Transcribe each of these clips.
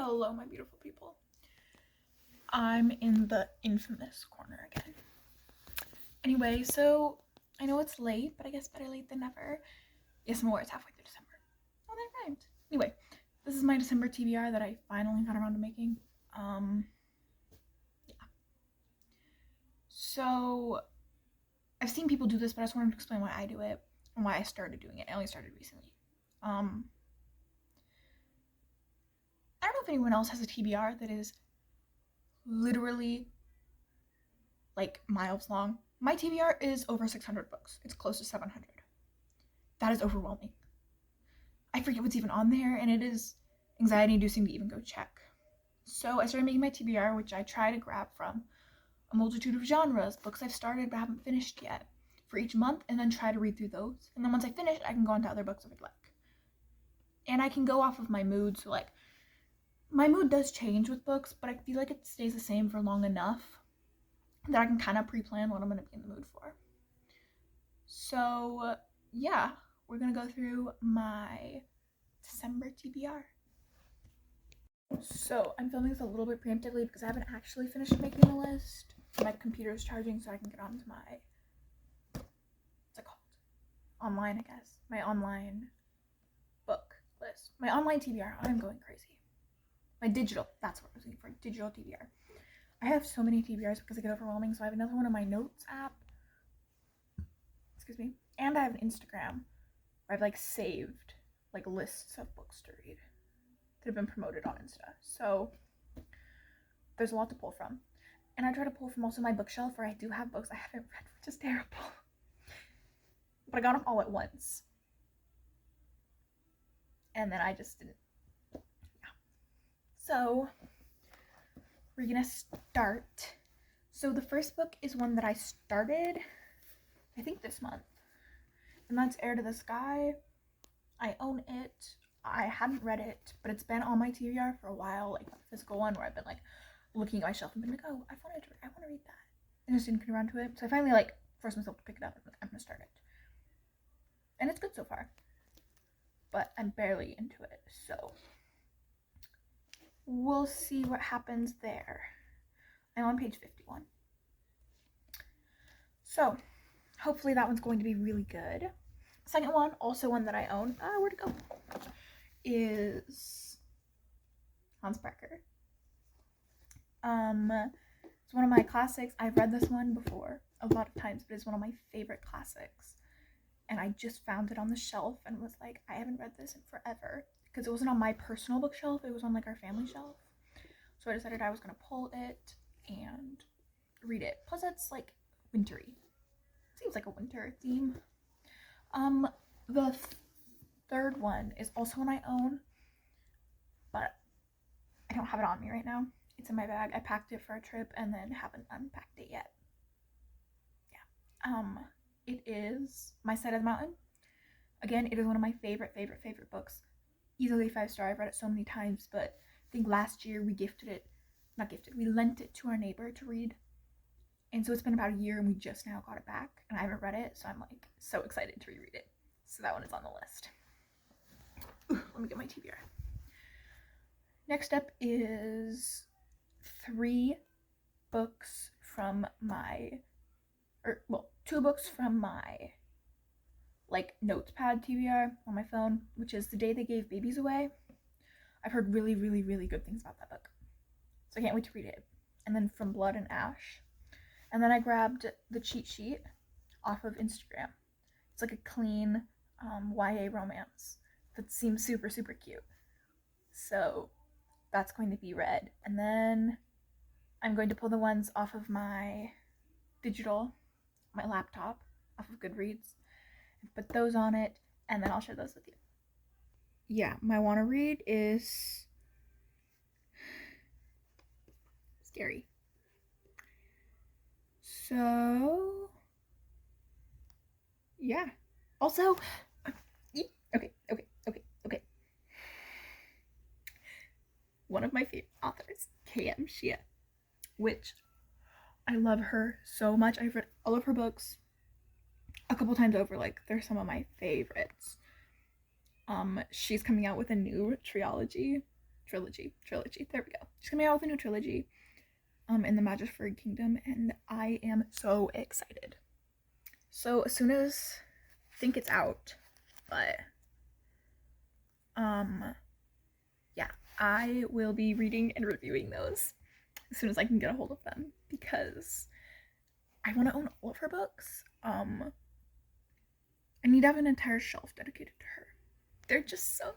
Hello, my beautiful people. I'm in the infamous corner again. Anyway, so I know it's late, but I guess better late than never. Yes, more. It's halfway through December. Oh, that rhymed. Anyway, this is my December TBR that I finally got around to making. Yeah. So I've seen people do this, but I just wanted to explain why I do it and why I started doing it. I only started recently. I don't know if anyone else has a TBR that is literally like miles long. My TBR is over 600 books. It's close to 700. That is overwhelming. I forget what's even on there, and it is anxiety inducing to even go check. So I started making my TBR, which I try to grab from a multitude of genres, books I've started but haven't finished yet, for each month, and then try to read through those. And then once I finish, I can go on to other books if I'd like. And I can go off of my mood, so like, my mood does change with books, but I feel like it stays the same for long enough that I can kind of pre-plan what I'm going to be in the mood for. So yeah, we're going to go through my December TBR. So I'm filming this a little bit preemptively because I haven't actually finished making the list. My computer is charging so I can get onto my, what's it called? Online, I guess. My online book list. My online TBR. I'm going crazy. My digital, that's what I was looking for. Digital TBR. I have so many TBRs because they get overwhelming, so I have another one on my notes app. Excuse me. And I have an Instagram where I've like saved like lists of books to read that have been promoted on Insta. So there's a lot to pull from. And I try to pull from also my bookshelf where I do have books I haven't read, which is terrible. But I got them all at once. And then I just didn't. Yeah. So we're gonna start. So the first book is one that I started, I think this month. And that's Heir to the Sky. I own it. I hadn't read it, but it's been on my TBR for a while, like a physical one where I've been like looking at my shelf and been like, oh, I want to read that. And just didn't get around to it. So I finally like forced myself to pick it up and I'm gonna start it. And it's good so far. But I'm barely into it, so we'll see what happens there. I'm on page 51. So hopefully that one's going to be really good. Second one, also one that I own, where'd it go? Is Hans Becker. It's one of my classics. I've read this one before a lot of times, but it's one of my favorite classics. And I just found it on the shelf and was like, I haven't read this in forever. Because it wasn't on my personal bookshelf, it was on like our family shelf. So I decided I was gonna pull it and read it. Plus it's like wintry. Seems like a winter theme. The third one is also one I own, but I don't have it on me right now. It's in my bag. I packed it for a trip and then haven't unpacked it yet. Yeah. It is My Side of the Mountain. Again, it is one of my favorite books. Easily 5-star. I've read it so many times, but I think last year we we lent it to our neighbor to read. And so it's been about a year and we just now got it back and I haven't read it, so I'm like so excited to reread it. So that one is on the list. Ooh, let me get my TBR. Next up is 3 books from my, 2 books from my like notepad TBR on my phone, which is The Day They Gave Babies Away. I've heard really good things about that book, so I can't wait to read it. And then From Blood and Ash. And then I grabbed the cheat sheet off of Instagram. It's like a clean YA romance that seems super cute. So that's going to be read. And then I'm going to pull the ones off of my digital, my laptop, off of Goodreads, and put those on it, and then I'll share those with you. Yeah, my wanna read is scary. So yeah. Also, okay. One of my favorite authors, K.M. Shia, which I love her so much. I've read all of her books a couple times over. Like, they're some of my favorites. She's coming out with a new trilogy trilogy. There we go. She's coming out with a new trilogy in the Magiford Kingdom, and I am so excited. So as soon as I think it's out, but yeah, I will be reading and reviewing those as soon as I can get a hold of them because I want to own all of her books. I need to have an entire shelf dedicated to her. They're just such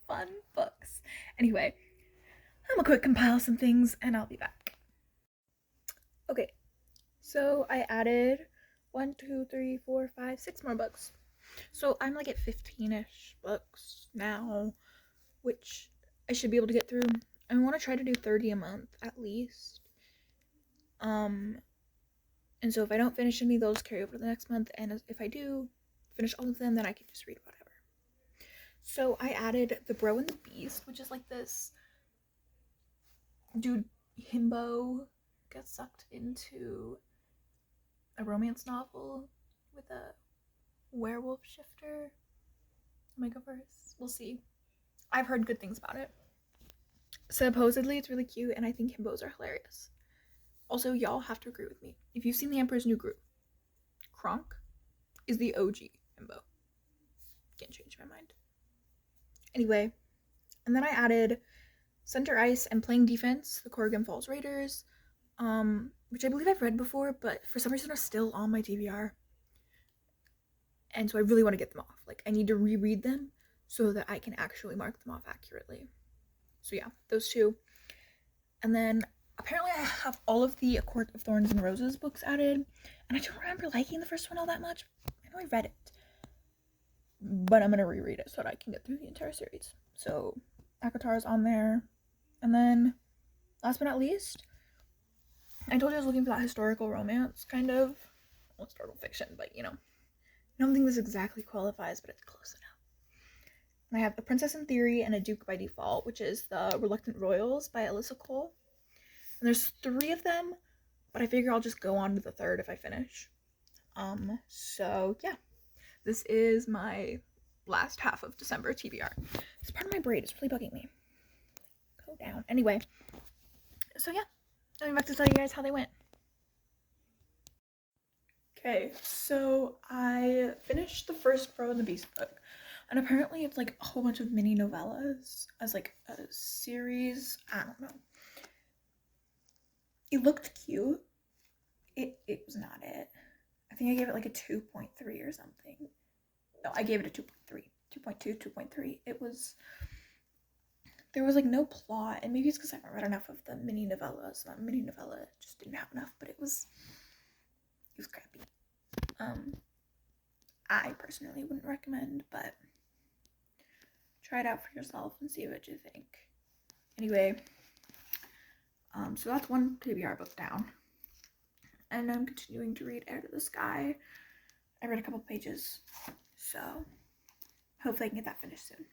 fun books. Anyway, I'm gonna quick compile some things and I'll be back. Okay, so I added 1, 2, 3, 4, 5, 6 more books. So I'm like at 15-ish books now, which I should be able to get through. I want to try to do 30 a month at least. And so if I don't finish any, those carry over to the next month, and if I do finish all of them, then I can just read whatever. So I added The Bro and the Beast, which is like this dude himbo gets sucked into a romance novel with a werewolf shifter. Omegaverse. We'll see. I've heard good things about it. Supposedly it's really cute, and I think himbos are hilarious. Also, y'all have to agree with me. If you've seen The Emperor's New Groove, Kronk is the OG himbo. Can't change my mind. Anyway, and then I added Center Ice and Playing Defense, the Corrigan Falls Raiders, which I believe I've read before, but for some reason are still on my TBR. And so I really want to get them off. Like, I need to reread them so that I can actually mark them off accurately. So yeah, those two. And then apparently I have all of the A Court of Thorns and Roses books added, and I don't remember liking the first one all that much. I know I read it, but I'm gonna reread it so that I can get through the entire series. So ACOTAR's on there. And then last but not least, I told you I was looking for that historical romance kind of, well, historical fiction, but you know, I don't think this exactly qualifies, but it's close enough. And I have A Princess in Theory and A Duke by Default, which is The Reluctant Royals by Alyssa Cole. And there's 3 of them, but I figure I'll just go on to the 3rd if I finish. So yeah, this is my last half of December TBR. It's part of my braid, it's really bugging me. Go down. Anyway, so yeah, I'm back to tell you guys how they went. Okay, so I finished the first Bro and the Beast book, and apparently it's like a whole bunch of mini novellas as like a series. I don't know. It looked cute. It was not it. I think I gave it like a 2.3 or something. No, I gave it a 2.3. 2.2, 2.3. There was like no plot, and maybe it's because I haven't read enough of the mini novellas. That mini novella just didn't have enough, but it was crappy. I personally wouldn't recommend, but try it out for yourself and see what you think. Anyway, so that's one TBR book down, and I'm continuing to read Air to the Sky. I read a couple pages, so hopefully I can get that finished soon.